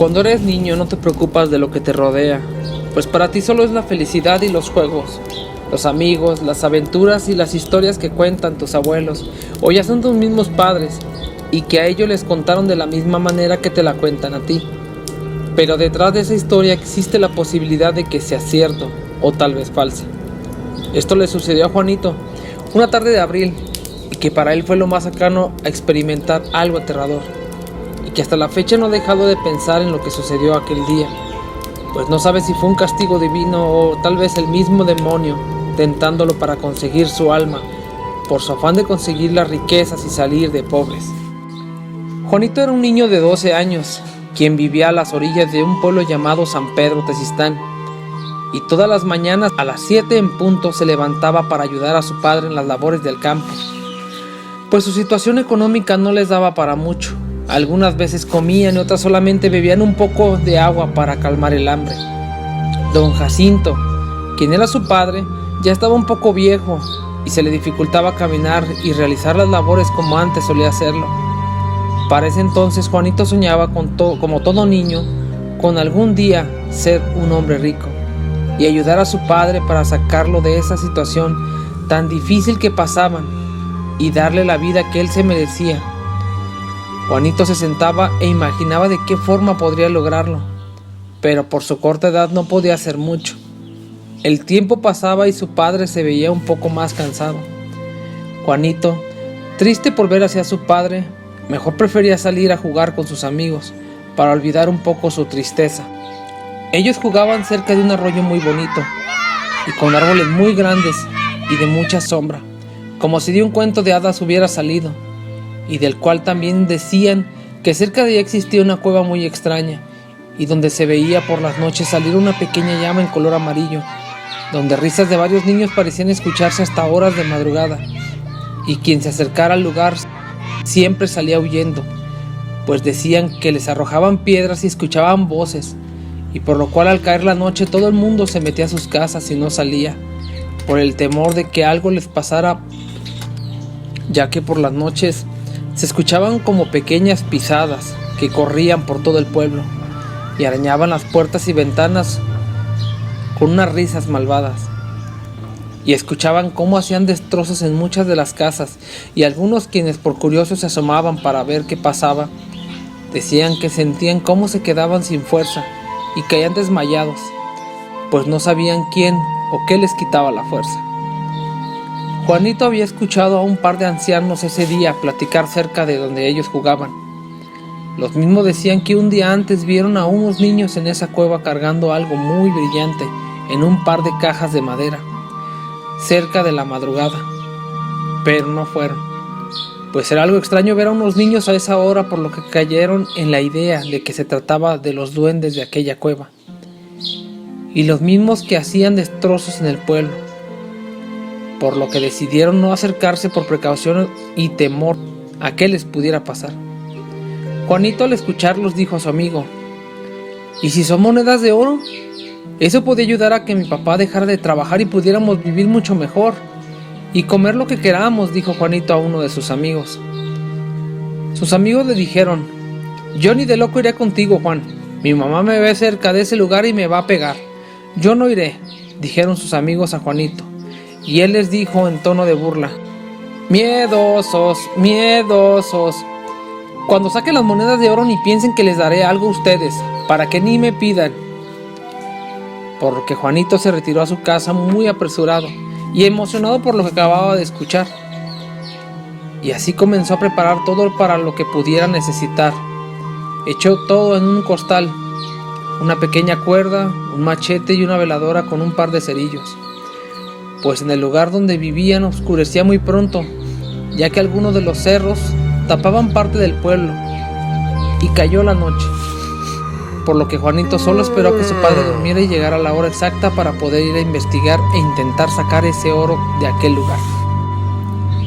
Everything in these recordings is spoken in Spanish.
Cuando eres niño no te preocupas de lo que te rodea, pues para ti solo es la felicidad y los juegos, los amigos, las aventuras y las historias que cuentan tus abuelos o ya son tus mismos padres y que a ellos les contaron de la misma manera que te la cuentan a ti. Pero detrás de esa historia existe la posibilidad de que sea cierto o tal vez falsa. Esto le sucedió a Juanito una tarde de abril y que para él fue lo más cercano a experimentar algo aterrador y que hasta la fecha no ha dejado de pensar en lo que sucedió aquel día, pues no sabe si fue un castigo divino o tal vez el mismo demonio tentándolo para conseguir su alma por su afán de conseguir las riquezas y salir de pobres. Juanito era un niño de 12 años, quien vivía a las orillas de un pueblo llamado San Pedro Tezistán, y todas las mañanas a las 7 en punto se levantaba para ayudar a su padre en las labores del campo, pues su situación económica no les daba para mucho. Algunas veces comían y otras solamente bebían un poco de agua para calmar el hambre. Don Jacinto, quien era su padre, ya estaba un poco viejo y se le dificultaba caminar y realizar las labores como antes solía hacerlo. Para ese entonces Juanito soñaba como todo niño con algún día ser un hombre rico y ayudar a su padre para sacarlo de esa situación tan difícil que pasaban y darle la vida que él se merecía. Juanito se sentaba e imaginaba de qué forma podría lograrlo, pero por su corta edad no podía hacer mucho. El tiempo pasaba y su padre se veía un poco más cansado. Juanito, triste por ver hacia su padre, mejor prefería salir a jugar con sus amigos para olvidar un poco su tristeza. Ellos jugaban cerca de un arroyo muy bonito y con árboles muy grandes y de mucha sombra, como si de un cuento de hadas hubiera salido, y del cual también decían que cerca de ella existía una cueva muy extraña y donde se veía por las noches salir una pequeña llama en color amarillo, donde risas de varios niños parecían escucharse hasta horas de madrugada, y quien se acercara al lugar siempre salía huyendo, pues decían que les arrojaban piedras y escuchaban voces, y por lo cual al caer la noche todo el mundo se metía a sus casas y no salía, por el temor de que algo les pasara, ya que por las noches se escuchaban como pequeñas pisadas que corrían por todo el pueblo y arañaban las puertas y ventanas con unas risas malvadas, y escuchaban cómo hacían destrozos en muchas de las casas, y algunos, quienes por curiosos se asomaban para ver qué pasaba, decían que sentían cómo se quedaban sin fuerza y caían desmayados, pues no sabían quién o qué les quitaba la fuerza. Juanito había escuchado a un par de ancianos ese día platicar cerca de donde ellos jugaban. Los mismos decían que un día antes vieron a unos niños en esa cueva cargando algo muy brillante en un par de cajas de madera, cerca de la madrugada, pero no fueron, pues era algo extraño ver a unos niños a esa hora, por lo que cayeron en la idea de que se trataba de los duendes de aquella cueva, y los mismos que hacían destrozos en el pueblo, por lo que decidieron no acercarse por precaución y temor a que les pudiera pasar. Juanito, al escucharlos, dijo a su amigo: ¿y si son monedas de oro? Eso podría ayudar a que mi papá dejara de trabajar y pudiéramos vivir mucho mejor y comer lo que queramos, dijo Juanito a uno de sus amigos. Sus amigos le dijeron: yo ni de loco iré contigo, Juan. Mi mamá me ve cerca de ese lugar y me va a pegar. Yo no iré, dijeron sus amigos a Juanito, y él les dijo en tono de burla: miedosos, miedosos. Cuando saquen las monedas de oro ni piensen que les daré algo a ustedes, para que ni me pidan. Por lo que Juanito se retiró a su casa muy apresurado y emocionado por lo que acababa de escuchar. Y así comenzó a preparar todo para lo que pudiera necesitar. Echó todo en un costal: una pequeña cuerda, un machete y una veladora con un par de cerillos, pues en el lugar donde vivían oscurecía muy pronto, ya que algunos de los cerros tapaban parte del pueblo, y cayó la noche, por lo que Juanito solo esperó a que su padre durmiera y llegara la hora exacta para poder ir a investigar e intentar sacar ese oro de aquel lugar.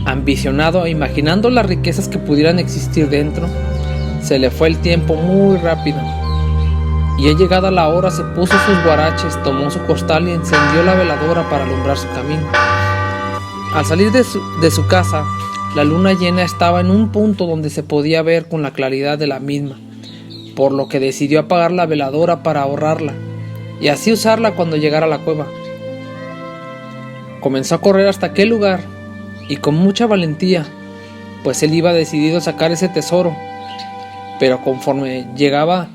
Ambicionado e imaginando las riquezas que pudieran existir dentro, se le fue el tiempo muy rápido, y ya llegada la hora se puso sus guaraches, tomó su costal y encendió la veladora para alumbrar su camino. Al salir de su casa, la luna llena estaba en un punto donde se podía ver con la claridad de la misma, por lo que decidió apagar la veladora para ahorrarla y así usarla cuando llegara a la cueva. Comenzó a correr hasta aquel lugar y con mucha valentía, pues él iba decidido a sacar ese tesoro, pero conforme llegaba,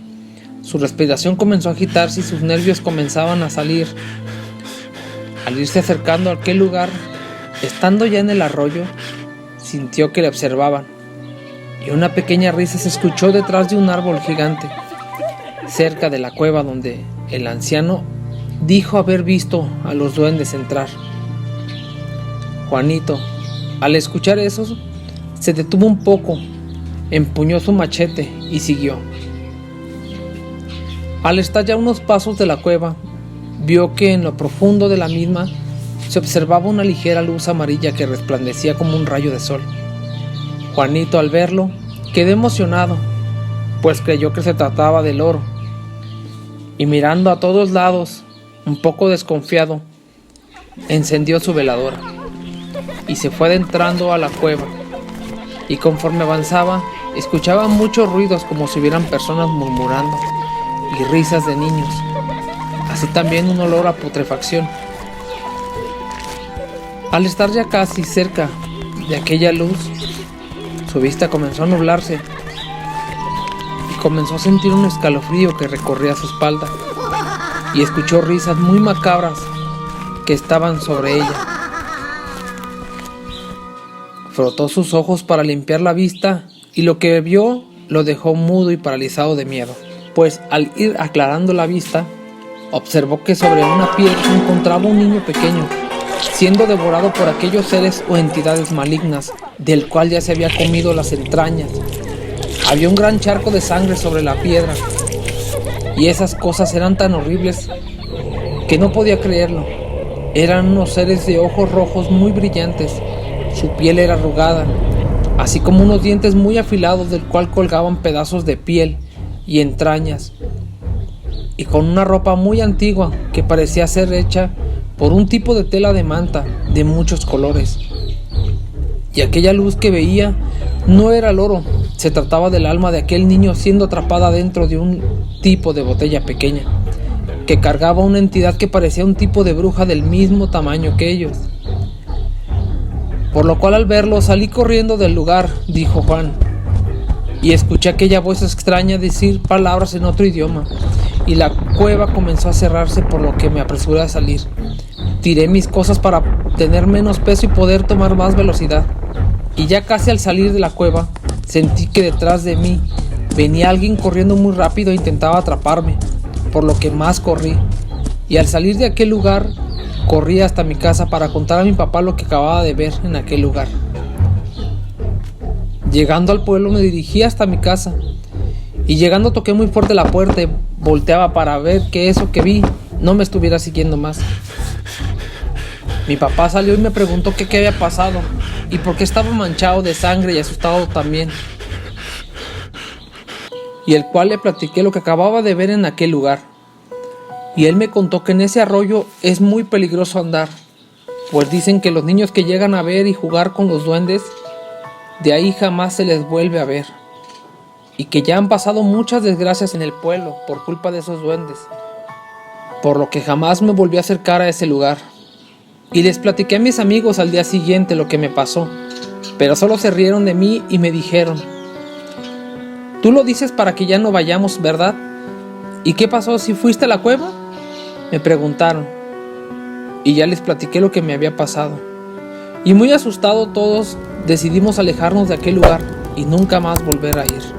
su respiración comenzó a agitarse y sus nervios comenzaban a salir. Al irse acercando a aquel lugar, estando ya en el arroyo, sintió que le observaban, y una pequeña risa se escuchó detrás de un árbol gigante, cerca de la cueva donde el anciano dijo haber visto a los duendes entrar. Juanito, al escuchar eso, se detuvo un poco, empuñó su machete y siguió. Al estar ya a unos pasos de la cueva, vio que en lo profundo de la misma se observaba una ligera luz amarilla que resplandecía como un rayo de sol. Juanito, al verlo, quedó emocionado, pues creyó que se trataba del oro, y mirando a todos lados, un poco desconfiado, encendió su veladora y se fue adentrando a la cueva, y conforme avanzaba, escuchaba muchos ruidos como si hubieran personas murmurando y risas de niños, así también un olor a putrefacción. Al estar ya casi cerca de aquella luz, su vista comenzó a nublarse y comenzó a sentir un escalofrío que recorría su espalda, y escuchó risas muy macabras que estaban sobre ella. Frotó sus ojos para limpiar la vista y lo que vio lo dejó mudo y paralizado de miedo, pues al ir aclarando la vista, observó que sobre una piedra se encontraba un niño pequeño, siendo devorado por aquellos seres o entidades malignas, del cual ya se había comido las entrañas. Había un gran charco de sangre sobre la piedra, y esas cosas eran tan horribles que no podía creerlo. Eran unos seres de ojos rojos muy brillantes, su piel era arrugada, así como unos dientes muy afilados del cual colgaban pedazos de piel y entrañas, y con una ropa muy antigua que parecía ser hecha por un tipo de tela de manta de muchos colores. Y aquella luz que veía no era el oro, se trataba del alma de aquel niño siendo atrapada dentro de un tipo de botella pequeña, que cargaba una entidad que parecía un tipo de bruja del mismo tamaño que ellos. Por lo cual al verlo salí corriendo del lugar, dijo Juan, y escuché aquella voz extraña decir palabras en otro idioma, y la cueva comenzó a cerrarse, por lo que me apresuré a salir. Tiré mis cosas para tener menos peso y poder tomar más velocidad, y ya casi al salir de la cueva, sentí que detrás de mí venía alguien corriendo muy rápido e intentaba atraparme, por lo que más corrí, y al salir de aquel lugar, corrí hasta mi casa para contar a mi papá lo que acababa de ver en aquel lugar. Llegando al pueblo me dirigí hasta mi casa, y llegando toqué muy fuerte la puerta y volteaba para ver que eso que vi no me estuviera siguiendo más. Mi papá salió y me preguntó qué había pasado y por qué estaba manchado de sangre y asustado también, y el cual le platiqué lo que acababa de ver en aquel lugar. Y él me contó que en ese arroyo es muy peligroso andar, pues dicen que los niños que llegan a ver y jugar con los duendes, de ahí jamás se les vuelve a ver, y que ya han pasado muchas desgracias en el pueblo por culpa de esos duendes, por lo que jamás me volví a acercar a ese lugar. Y les platiqué a mis amigos al día siguiente lo que me pasó, pero solo se rieron de mí y me dijeron: «Tú lo dices para que ya no vayamos, ¿verdad? ¿Y qué pasó si fuiste a la cueva?», me preguntaron, y ya les platiqué lo que me había pasado. Y muy asustados todos decidimos alejarnos de aquel lugar y nunca más volver a ir.